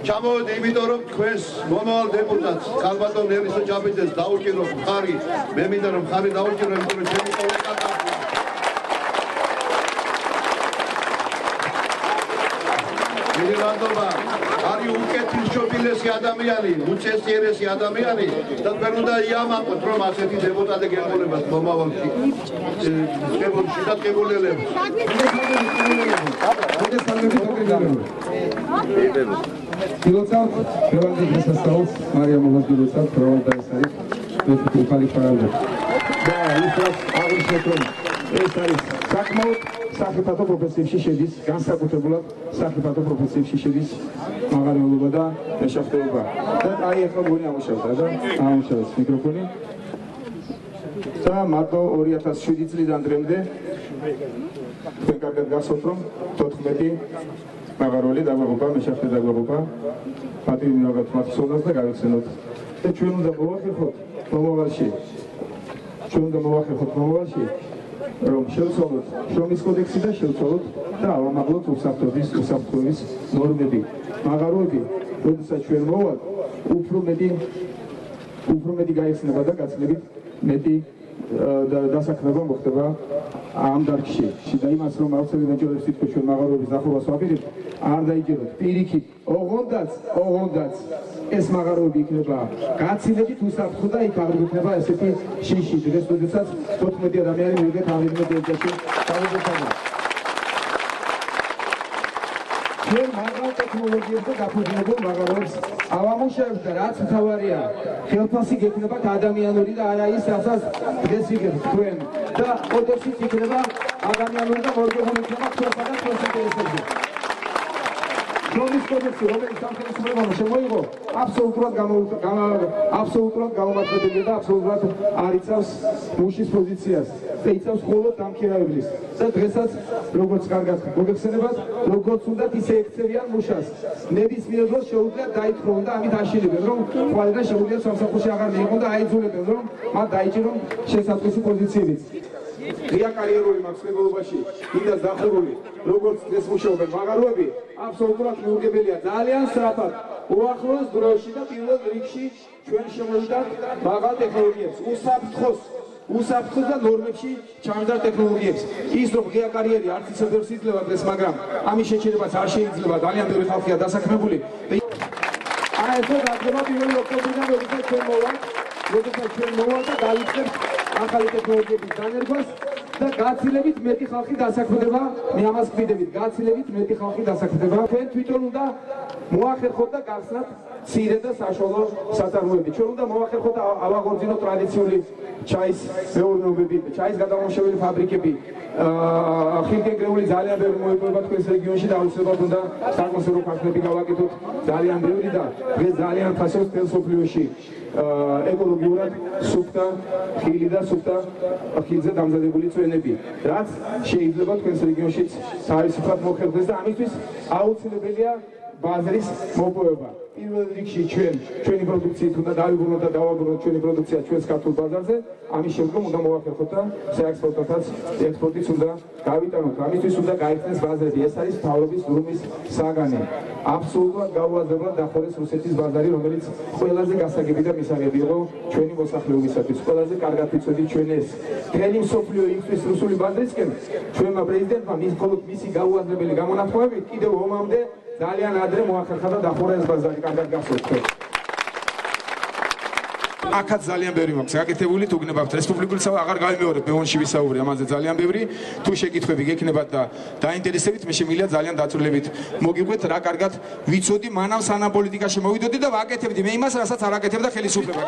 ჩამოვედი, იმიტომ რომ თქვენს მომავალ დეპუტატს ქალბატონ ერისო ჭაბიძეს დაუჭირო მხარი, მე მინდა რომ მხარი დაუჭირო, იმიტომ რომ ჩემი კოლეგა მილანდობა არის უკეთილშობილესი ადამიანი, უწესიერესი ადამიანი და თქვენ უნდა იამაყოთ, რომ ასეთი დეპუტატი გეყოლებათ მომავალში შედარებულებს. Pilotsamt, Levante Gresasauts, Maria Mohazdurusat, Provalda Esaris, Deputy Khalifaranda. Da, Isras, Agusheton, Esaris, Sakmaut, Sakhipato professiivში შედის, განსაკუთრებულად Sakhipato professiivში შედის მაღარეულობა და მეშახტეობა. და აი ახლა გონი ამუშავდა და ამუშავებს მიკროფონი. და მარტო 2007 წლიდან დღემდე თქვენ კარგად გახსოვთ, რომ 14 მაღაროელი დაგვაყოფა, მეშახტე დაგვაყოფა, პატივი მივაღებთ მათ სოლას და გავიხსენოთ. და ჩვენ უნდა მოვახერხოთ მომავალში. ჩვენ უნდა მოვახერხოთ მომავალში, რომ შევცვალოთ შრომის კოდექსი და შევცვალოთ და ავამაღლოთ უსაფრთხოების ნორმები. მაღაროები, როდესაც ჩვენ მოვალთ, უფრო მეტი გაიხსნება და გაცილებით მეტი დასაქმება მოხდება ამ დარგში. და იმას რომ აუცილებლად მეჯერებს თითქოს ჩვენ მაღაროების დახურვას ვაპირებთ, არ დაიჯეროთ პირიქით, ოღონდაც ეს მაღაროები იქნება გაცილებით უსაფრთხო და იქ აღდგება ესეთი შიში. დღეს როდესაც 14 ადამიანი მივიღეთ აღდგენილ ეჯაში დავუძებთ. ჩვენ მაღალ ტექნოლოგიებს და გაფუძნებულ მაღაროებს ავამუშავებთ და რაც მთავარია, ხელფასი გექნებათ ადამიანური და არა ის, რასაც დღეს იგებთ თქვენ. და კოდექსიც იქნება ადამიანური და მორგებული იქნება თქვენსა და თქვენს ინტერესებზე. შრომის კოდექსი, რომელიც სამხედრო შემოიღო, აბსოლუტურად გამომართებელია და აბსოლუტურად არ იცავს მუშის პოზიციას და იცავს მხოლოდ დამქირავებლის. და დღესაც როგორც კარგად მოგეხსენებათ, როგორც უნდათ ისე ექცევიან მუშას. ნებისმიერ დროს შეუძლიათ დაითხოვონ და ამით აშინებენ, რომ ხვალიდან შეუძლიათ სამსახურში აღარ მიიღონ და აიძულებენ, რომ მათ დაიჭირონ შესაძლისი პოზიციებიც. ღია კარიერული მაქსიმალობაში იმას დახრებული, როგორც ეს მუშაობენ მაღაროები, აბსოლუტურად მიუღებელია. ძალიან სწრაფად უახლოეს დროში და პირველ რიგში ჩვენ შემოვიდათ მაღალ ტექნოლოგიებს, უსაფრთხო და ნორმებში ჩამჯარ ტექნოლოგიებს. ის რომ ღია კარიერი არც ისე ბევრს იძლევა დღეს, მაგრამ ამის შეჩერებაც არ შეიძლება, ძალიან ბევრი ხალხია დასაქმებული. აი ეს გაგება პირველ ოქტომბრიდან, როდესაც ჩვენ მოვალთ და დავიწყებთ ახალი ტექნოლოგიების დანერგვას და გაცილებით მეტი ხალხი დასაქმდება, მე ამას გვიდებით, გაცილებით მეტი ხალხი დასაქმდება. თქვენ თვითონ უნდა მოახერხოთ და გახსნათ მცირე და საშუალო საწარმოები. ჩვენ უნდა მოახერხოთ ავაღორძინოთ ტრადიციული ჩაის მეურნეობები, ჩაის გადამამუშავებელი ფაბრიკები. ხილგეგრეული ძალიან ბევრი მოიპოვება თქვენს რეგიონში და აუცილებლად უნდა საკონსერვო ქარხნები გავაკეთოთ ძალიან ბევრი და დღეს ძალიან ფასობს მთელ მსოფლიოში ეკოლოგიურად სუფთა ხილი და სუფთა ხილზე დამზადებული წვენები, რაც შეიძლება თქვენს რეგიონშიც თავისუფლად მოხერხდეს და ამისთვის აუცილებელია ბაზრის მოპოვება. პირველ რიგში ჩვენი პროდუქციით უნდა დავიბრუნოთ და დავაბრუნოთ ჩვენი პროდუქცია ჩვენს ქართულ ბაზარზე, ამის შემდგომ უნდა მოვახერხოთ და საექსპორტათაც ექსპორტიც უნდა გავიტანოთ. ამისთვის უნდა გაიხსნეს ბაზრები. ეს არის მთავრობის დუმის საგანი. აბსოლუტურად გაუაზრებლად დახურეს რუსეთის ბაზარი, რომელიც ყველაზე გასაგები და მისაღები იყო ჩვენი მოსახლეობისათვის. ყველაზე კარგად ვიცოდით ჩვენ ეს. მთელი მსოფლიო იხვის რუსული ბაზრისკენ. ჩვენმა პრეზიდენტმა მხოლოდ მისი გაუაზრებელი გამონათქვამებით კიდევ ომამდე ძალიან ადრე მოახერხა და დახურა ეს ბაზარი, კარგად გახსოვთ. აქაც ძალიან ბევრი მაქვს გაკეთებული, თუ გნებავთ რესპუბლიკურისა აღარ გავიმეორებ ბეონში ვისაუბრე ამაზე ძალიან ბევრი. თუ შეკითხვები გექნებათ და დაინტერესებით, მე შემიძლია ძალიან დაწვრილებით მოგიყვეთ რა კარგად ვიცოდი მანამ სანამ პოლიტიკაში მოვიდოდი და ვაკეთებდი მე იმას, რასაც არ აკეთებდა ხელისუფლება.